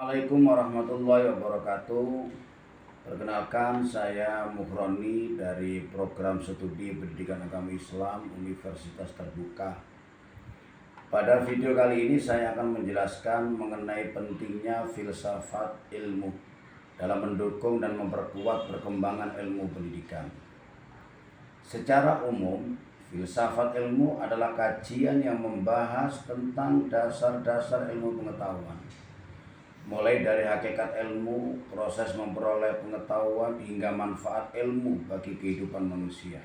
Assalamualaikum warahmatullahi wabarakatuh. Perkenalkan, saya Mukhroni dari program studi Pendidikan Agama Islam Universitas Terbuka. Pada video kali ini saya akan menjelaskan mengenai pentingnya filsafat ilmu dalam mendukung dan memperkuat perkembangan ilmu pendidikan. Secara umum, filsafat ilmu adalah kajian yang membahas tentang dasar-dasar ilmu pengetahuan, mulai dari hakikat ilmu, proses memperoleh pengetahuan, hingga manfaat ilmu bagi kehidupan manusia.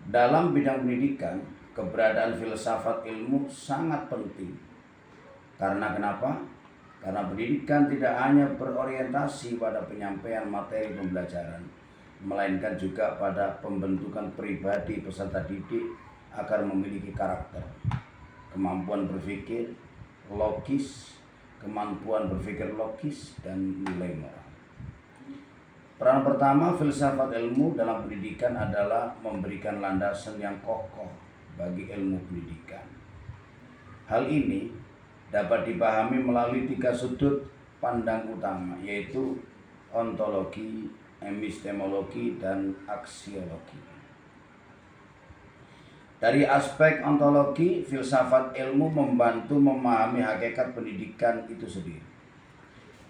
Dalam bidang pendidikan, keberadaan filsafat ilmu sangat penting. Karena kenapa? Karena pendidikan tidak hanya berorientasi pada penyampaian materi pembelajaran, melainkan juga pada pembentukan pribadi peserta didik agar memiliki karakter, kemampuan berpikir logis, dan nilai moral. Peran pertama filsafat ilmu dalam pendidikan adalah memberikan landasan yang kokoh bagi ilmu pendidikan. Hal ini dapat dipahami melalui 3 sudut pandang utama, yaitu ontologi, epistemologi, dan aksiologi. Dari aspek ontologi, filsafat ilmu membantu memahami hakikat pendidikan itu sendiri.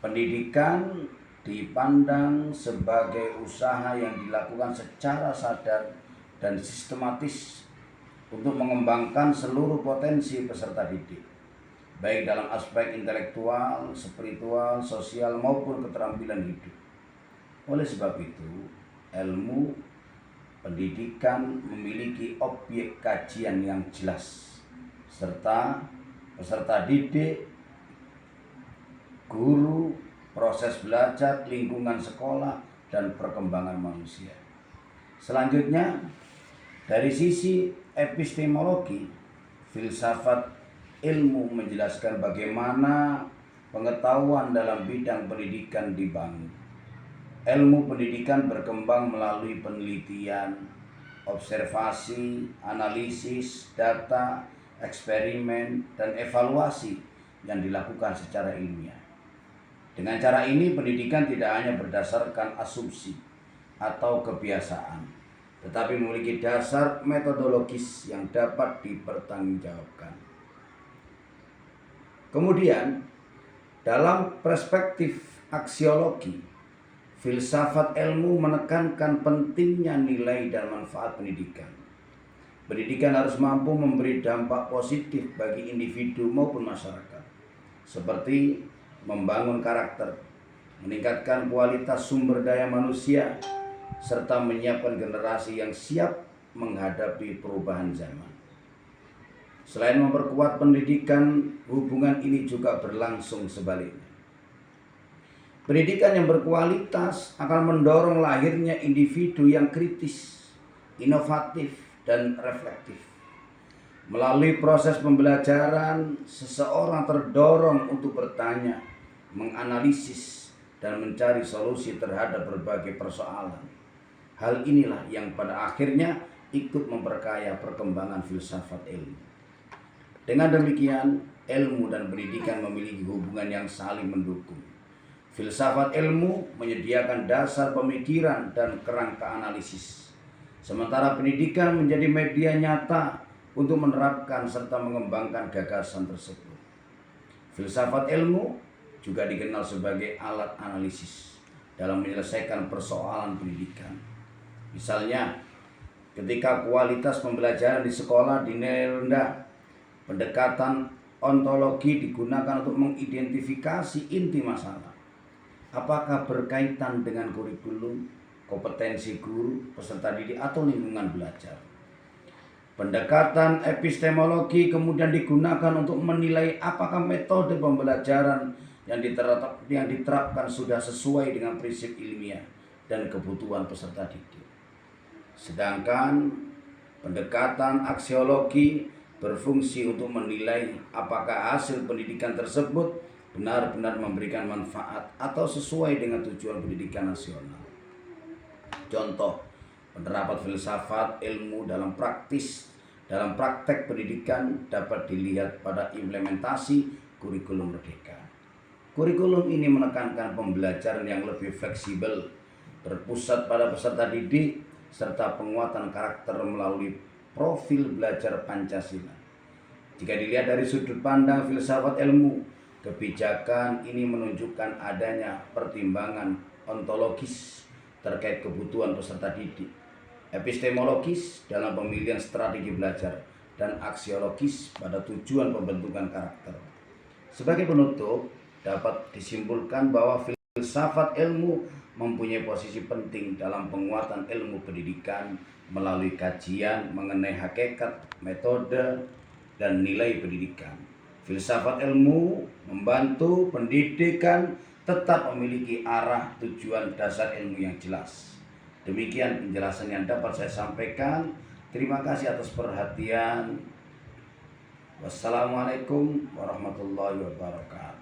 Pendidikan dipandang sebagai usaha yang dilakukan secara sadar dan sistematis untuk mengembangkan seluruh potensi peserta didik, baik dalam aspek intelektual, spiritual, sosial, maupun keterampilan hidup. Oleh sebab itu, ilmu pendidikan memiliki objek kajian yang jelas, serta peserta didik, guru, proses belajar, lingkungan sekolah, dan perkembangan manusia. Selanjutnya, dari sisi epistemologi, filsafat ilmu menjelaskan bagaimana pengetahuan dalam bidang pendidikan dibangun. Ilmu pendidikan berkembang melalui penelitian, observasi, analisis, data, eksperimen, dan evaluasi yang dilakukan secara ilmiah. Dengan cara ini, pendidikan tidak hanya berdasarkan asumsi atau kebiasaan, tetapi memiliki dasar metodologis yang dapat dipertanggungjawabkan. Kemudian, dalam perspektif aksiologi, filsafat ilmu menekankan pentingnya nilai dan manfaat pendidikan. Pendidikan harus mampu memberi dampak positif bagi individu maupun masyarakat, seperti membangun karakter, meningkatkan kualitas sumber daya manusia, serta menyiapkan generasi yang siap menghadapi perubahan zaman. Selain memperkuat pendidikan, hubungan ini juga berlangsung sebaliknya. Pendidikan yang berkualitas akan mendorong lahirnya individu yang kritis, inovatif, dan reflektif. Melalui proses pembelajaran, seseorang terdorong untuk bertanya, menganalisis, dan mencari solusi terhadap berbagai persoalan. Hal inilah yang pada akhirnya ikut memperkaya perkembangan filsafat ilmu. Dengan demikian, ilmu dan pendidikan memiliki hubungan yang saling mendukung. Filsafat ilmu menyediakan dasar pemikiran dan kerangka analisis, sementara pendidikan menjadi media nyata untuk menerapkan serta mengembangkan gagasan tersebut. Filsafat ilmu juga dikenal sebagai alat analisis dalam menyelesaikan persoalan pendidikan. Misalnya, ketika kualitas pembelajaran di sekolah dinilai rendah, pendekatan ontologi digunakan untuk mengidentifikasi inti masalah. Apakah berkaitan dengan kurikulum, kompetensi guru, peserta didik, atau lingkungan belajar? Pendekatan epistemologi kemudian digunakan untuk menilai apakah metode pembelajaran yang diterapkan sudah sesuai dengan prinsip ilmiah dan kebutuhan peserta didik. Sedangkan pendekatan aksiologi berfungsi untuk menilai apakah hasil pendidikan tersebut benar-benar memberikan manfaat atau sesuai dengan tujuan pendidikan nasional. Contoh, penerapan filsafat ilmu dalam praktek pendidikan dapat dilihat pada implementasi kurikulum merdeka. Kurikulum ini menekankan pembelajaran yang lebih fleksibel, berpusat pada peserta didik, serta penguatan karakter melalui profil belajar Pancasila. Jika dilihat dari sudut pandang filsafat ilmu, kebijakan ini menunjukkan adanya pertimbangan ontologis terkait kebutuhan peserta didik, epistemologis dalam pemilihan strategi belajar, dan aksiologis pada tujuan pembentukan karakter. Sebagai penutup, dapat disimpulkan bahwa filsafat ilmu mempunyai posisi penting dalam penguatan ilmu pendidikan melalui kajian mengenai hakikat, metode, dan nilai pendidikan. Filsafat ilmu membantu pendidikan tetap memiliki arah tujuan dasar ilmu yang jelas. Demikian penjelasan yang dapat saya sampaikan. Terima kasih atas perhatian. Wassalamualaikum warahmatullahi wabarakatuh.